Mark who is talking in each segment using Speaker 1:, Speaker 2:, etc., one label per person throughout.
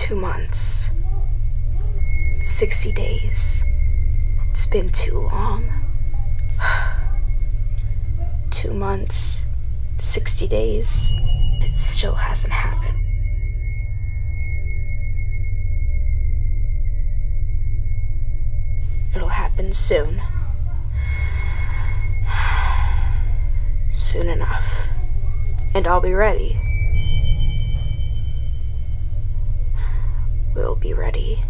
Speaker 1: 2 months. 60 days. It's been too long. 2 months, 60 days. It still hasn't happened. It'll happen soon. Soon enough. And I'll be ready. We'll be ready.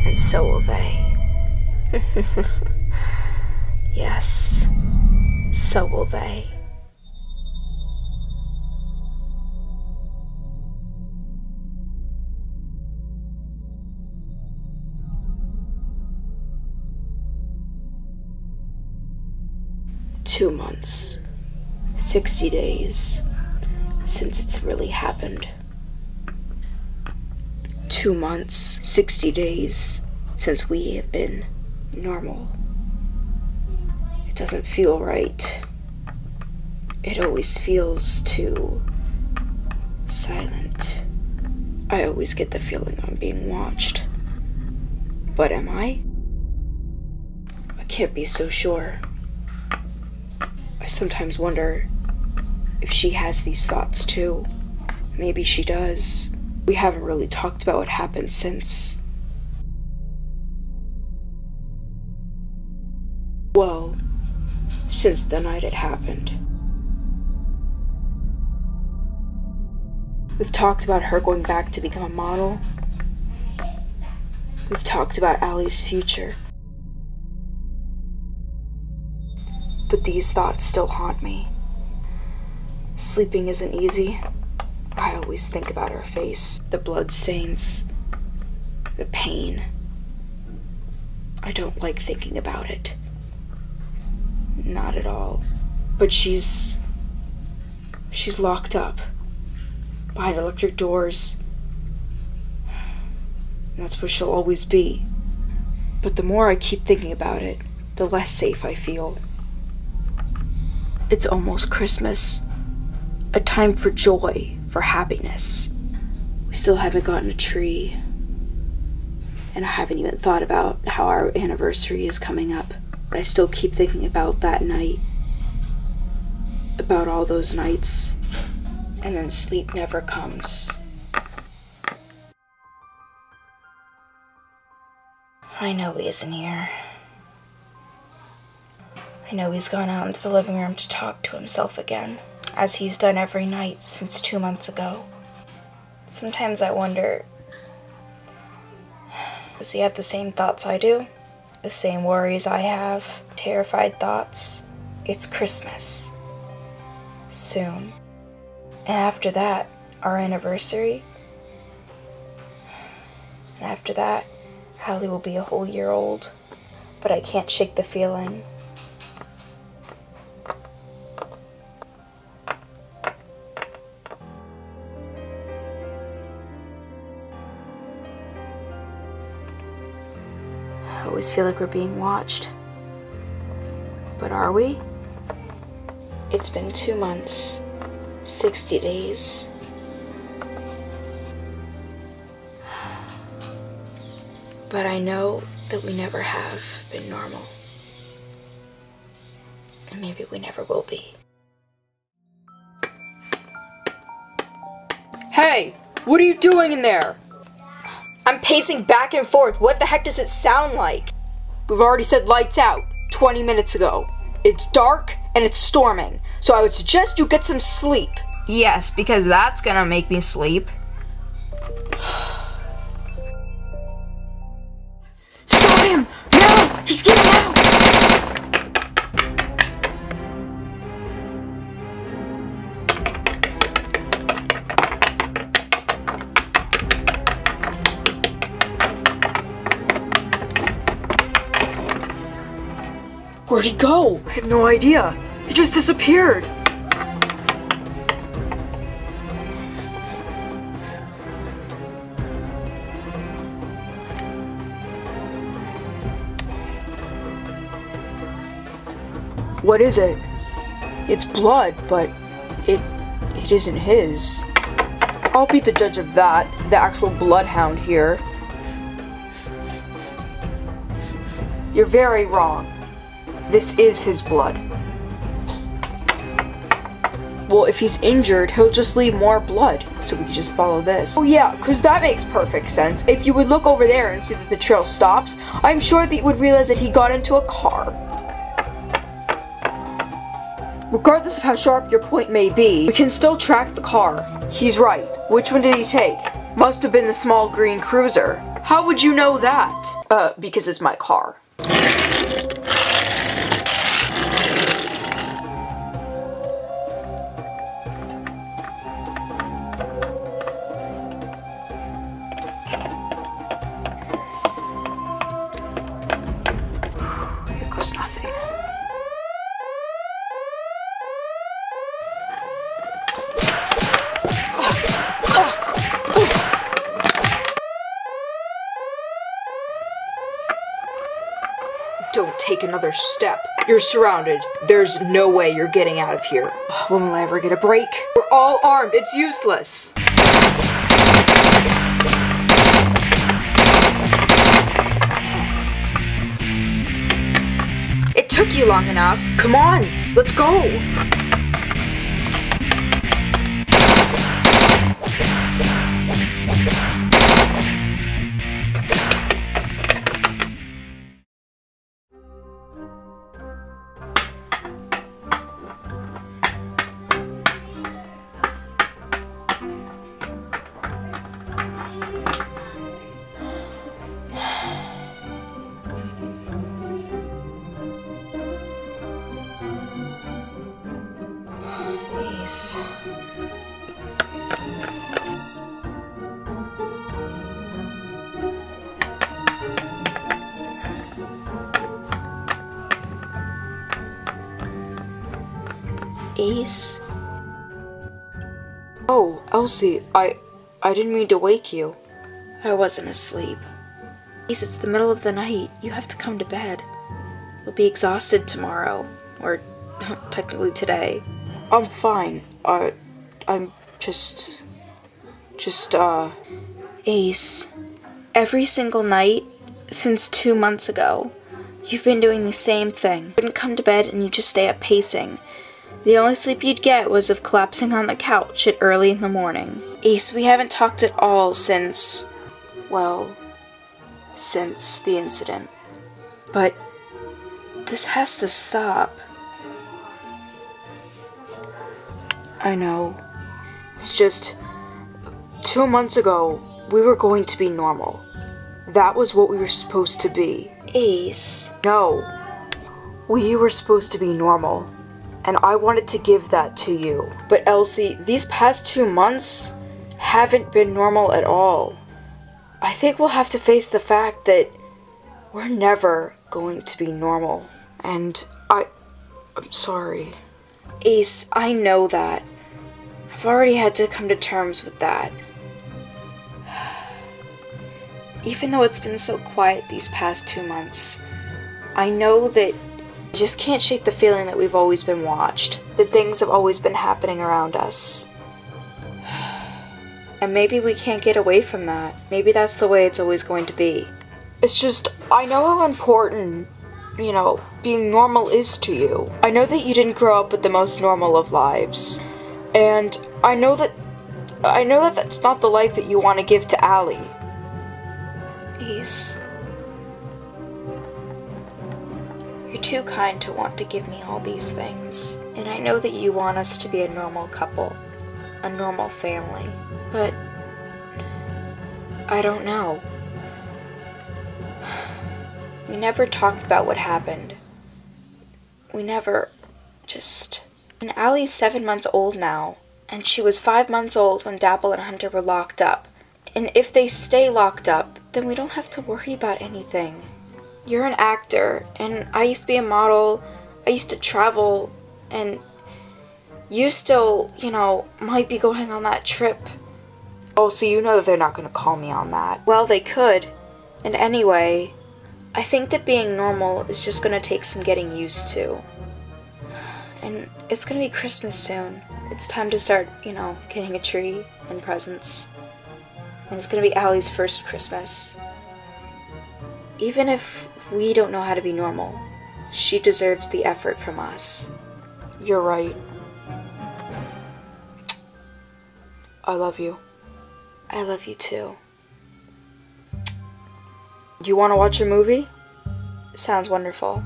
Speaker 1: And so will they. Yes, so will they. Two months, 60 days since it's really happened. 2 months, 60 days since we have been normal. It doesn't feel right. It always feels too silent. I always get the feeling I'm being watched. But am I? I can't be so sure. I sometimes wonder if she has these thoughts too. Maybe she does. We haven't really talked about what happened since. Well, since the night it happened. We've talked about her going back to become a model. We've talked about Allie's future. But these thoughts still haunt me. Sleeping isn't easy. I always think about her face, the blood stains, the pain. I don't like thinking about it. Not at all. But she's locked up behind electric doors. And that's where she'll always be. But the more I keep thinking about it, the less safe I feel. It's almost Christmas. A time for joy, for happiness. We still haven't gotten a tree. And I haven't even thought about how our anniversary is coming up. But I still keep thinking about that night. About all those nights. And then sleep never comes. I know he isn't here. I know he's gone out into the living room to talk to himself again, as he's done every night since 2 months ago. Sometimes I wonder, does he have the same thoughts I do? The same worries I have? Terrified thoughts? It's Christmas. Soon. And after that, our anniversary. And after that, Allie will be a whole year old. But I can't shake the feeling. I always feel like we're being watched. But are we? It's been 2 months, 60 days. But I know that we never have been normal. And maybe we never will be. Hey! What are you doing in there? I'm pacing back and forth. What the heck does it sound like? We've already said lights out 20 minutes ago. It's dark and it's storming, so I would suggest you get some sleep. Yes, because that's gonna make me sleep. Stop him! No! He's getting out! Where'd he go? I have no idea. He just disappeared. What is it? It's blood, but it isn't his. I'll be the judge of that, the actual bloodhound here. You're very wrong. This is his blood. Well, if he's injured, he'll just leave more blood, so we can just follow this. Oh yeah, because that makes perfect sense. If you would look over there and see that the trail stops, I'm sure that you would realize that he got into a car. Regardless of how sharp your point may be, we can still track the car. He's right. Which one did he take? Must have been the small green cruiser. How would you know that? Because it's my car. Here goes nothing. Don't take another step. You're surrounded. There's no way you're getting out of here. When will I ever get a break? We're all armed. It's useless. It took you long enough. Come on, let's go. Ace? Oh, Elsy, I didn't mean to wake you. I wasn't asleep. Ace, it's the middle of the night. You have to come to bed. You'll be exhausted tomorrow. Or, technically today. I'm fine. I'm just... Ace, every single night since 2 months ago, you've been doing the same thing. You wouldn't come to bed and you just stay up pacing. The only sleep you'd get was of collapsing on the couch at early in the morning. Ace, we haven't talked at all since, well, since the incident. But this has to stop. I know. It's just, 2 months ago, we were going to be normal. That was what we were supposed to be. Ace. No. We were supposed to be normal. And I wanted to give that to you. But Elsy, these past 2 months haven't been normal at all. I think we'll have to face the fact that we're never going to be normal. And I'm sorry. Ace, I know that. I've already had to come to terms with that. Even though it's been so quiet these past 2 months, I know that I just can't shake the feeling that we've always been watched, that things have always been happening around us. And maybe we can't get away from that. Maybe that's the way it's always going to be. It's just, I know how important, you know, being normal is to you. I know that you didn't grow up with the most normal of lives. And I know that that's not the life that you want to give to Allie. Ace. You're too kind to want to give me all these things. And I know that you want us to be a normal couple, a normal family. But I don't know. We never talked about what happened. We never just... And Allie's 7 months old now, and she was 5 months old when Dapple and Hunter were locked up. And if they stay locked up, then we don't have to worry about anything. You're an actor, and I used to be a model, I used to travel, and you still, you know, might be going on that trip. Oh, so you know that they're not going to call me on that. Well, they could. And anyway, I think that being normal is just going to take some getting used to. And it's going to be Christmas soon. It's time to start, getting a tree and presents. And it's gonna be Allie's first Christmas. Even if we don't know how to be normal, she deserves the effort from us. You're right. I love you. I love you too. You want to watch a movie? Sounds wonderful.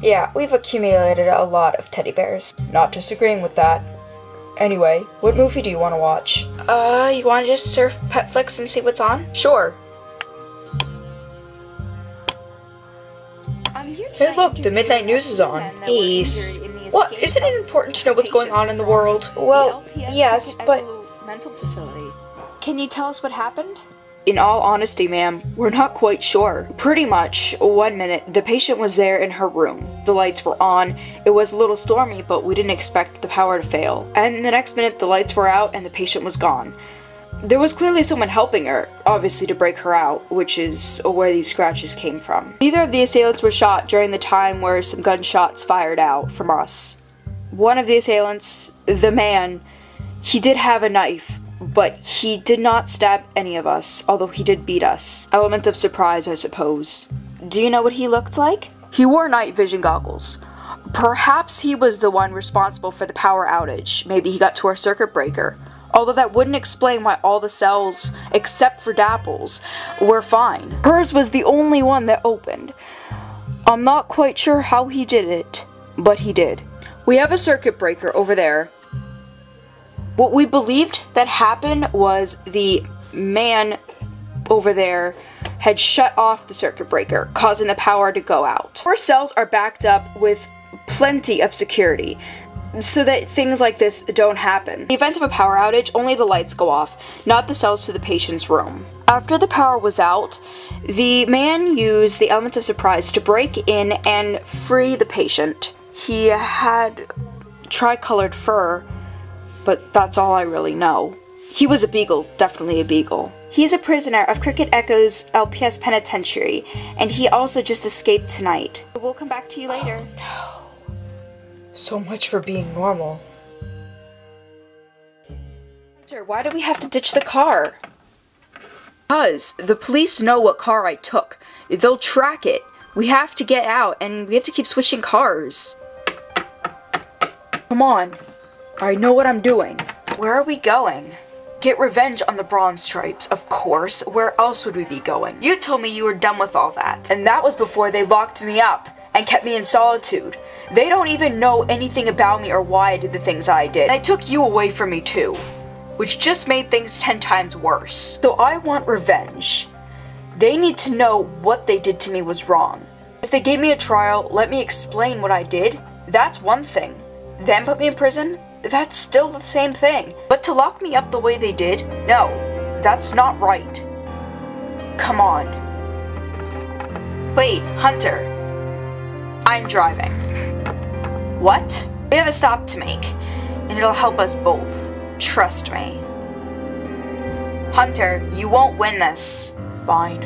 Speaker 1: Yeah, we've accumulated a lot of teddy bears. Not disagreeing with that. Anyway, what movie do you want to watch? You want to just surf Petflix and see what's on? Sure. Hey look, the midnight news is on. Ace. What, isn't it important to know what's going on in the world? Well, yes, but... mental facility. Can you tell us what happened? In all honesty, ma'am, we're not quite sure. Pretty much, 1 minute, the patient was there in her room. The lights were on, it was a little stormy, but we didn't expect the power to fail. And the next minute, the lights were out and the patient was gone. There was clearly someone helping her, obviously to break her out, which is where these scratches came from. Neither of the assailants were shot during the time where some gunshots fired out from us. One of the assailants, the man, he did have a knife, but he did not stab any of us, although he did beat us. Element of surprise, I suppose. Do you know what he looked like? He wore night vision goggles. Perhaps he was the one responsible for the power outage. Maybe he got to our circuit breaker. Although that wouldn't explain why all the cells, except for Dapple's, were fine. Hers was the only one that opened. I'm not quite sure how he did it, but he did. We have a circuit breaker over there. What we believed that happened was the man over there had shut off the circuit breaker, causing the power to go out. Our cells are backed up with plenty of security, so that things like this don't happen. In the event of a power outage, only the lights go off, not the cells to the patient's room. After the power was out, the man used the element of surprise to break in and free the patient. He had tricolored fur, but that's all I really know. He was a beagle, definitely a beagle. He's a prisoner of Cricket Echo's LPS penitentiary, and he also just escaped tonight. We'll come back to you later. Oh, no. So much for being normal. Hunter, why do we have to ditch the car? Because the police know what car I took. They'll track it. We have to get out, and we have to keep switching cars. Come on. I know what I'm doing. Where are we going? Get revenge on the Bronze Stripes, of course. Where else would we be going? You told me you were done with all that. And that was before they locked me up and kept me in solitude. They don't even know anything about me or why I did the things I did. And they took you away from me too, which just made things 10 times worse. So I want revenge. They need to know what they did to me was wrong. If they gave me a trial, let me explain what I did, that's one thing. Then put me in prison? That's still the same thing. But to lock me up the way they did? No, that's not right. Come on. Wait, Hunter. I'm driving. What? We have a stop to make, and it'll help us both. Trust me. Hunter, you won't win this. Fine.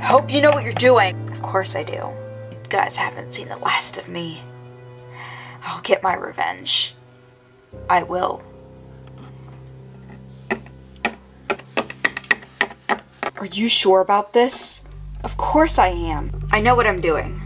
Speaker 1: Hope you know what you're doing. Of course I do. You guys haven't seen the last of me. I'll get my revenge. I will. Are you sure about this? Of course I am. I know what I'm doing.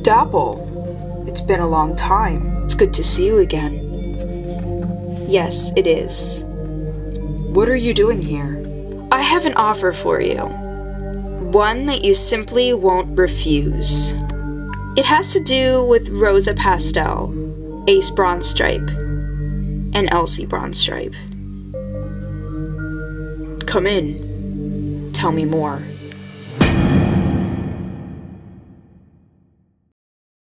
Speaker 1: Dapple, it's been a long time. It's good to see you again. Yes, it is. What are you doing here? I have an offer for you. One that you simply won't refuse. It has to do with Rosa Pastel, Ace Bronze Stripe, and Elsy Bronze Stripe. Come in. Tell me more.